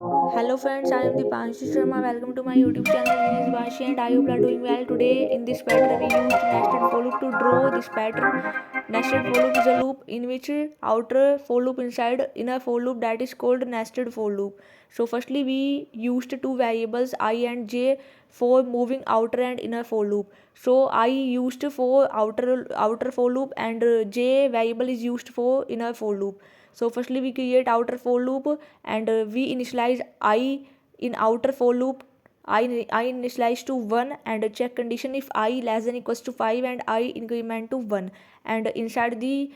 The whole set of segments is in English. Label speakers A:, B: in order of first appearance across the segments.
A: Hello friends, I am Deepanshi Sharma. Welcome to my YouTube channel Deepanshi and I hope you are doing well. Today in this pattern we used nested for loop to draw this pattern. Nested for loop is a loop in which outer for loop inside inner for loop, that is called nested for loop. So firstly we used two variables I and j for moving outer and inner for loop. So I used for outer for loop and j variable is used for inner for loop. So firstly we create outer for loop and we initialize I in outer for loop. I initialize to 1 and check condition if I less than equals to 5 and I increment to 1. And inside the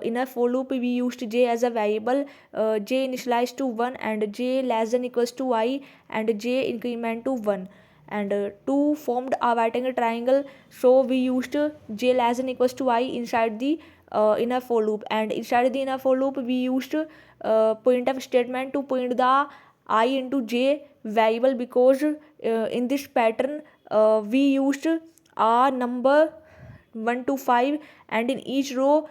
A: inner for loop we used j as a variable. J initialized to 1 and j less than equals to I and j increment to 1. And two formed a rectangle triangle, so we used j less than equals to I inside the inner for loop, and inside the inner for loop we used printf statement to print the I into j variable, because in this pattern we used a number 1 to 5 and in each row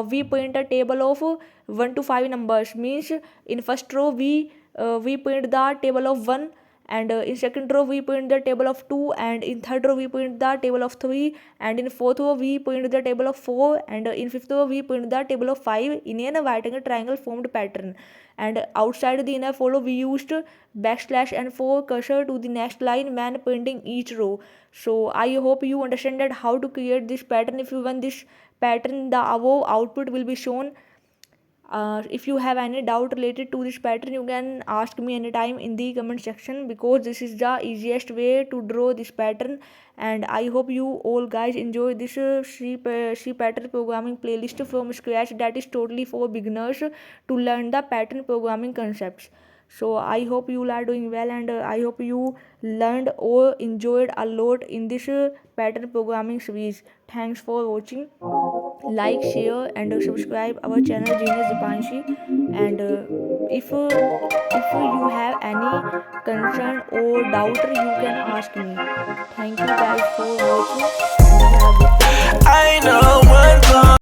A: we print a table of 1 to 5 numbers. Means in first row we print the table of 1, and in second row we print the table of 2, and in third row we print the table of 3, and in fourth row we print the table of 4, and in fifth row we print the table of 5 in a rectangle triangle formed pattern. And outside the inner follow we used backslash and for cursor to the next line when printing each row. So I hope you understand that how to create this pattern. If you run this pattern, the above output will be shown. If you have any doubt related to this pattern, you can ask me anytime in the comment section, because this is the easiest way to draw this pattern. And I hope you all guys enjoy this C pattern programming playlist from scratch, that is totally for beginners to learn the pattern programming concepts. So I hope you are doing well, and I hope you learned or enjoyed a lot in this pattern programming series. Thanks for watching. Like, share and subscribe our channel Genius Dipanshi. And if you have any concern or doubt, you can ask me. Thank you guys for watching.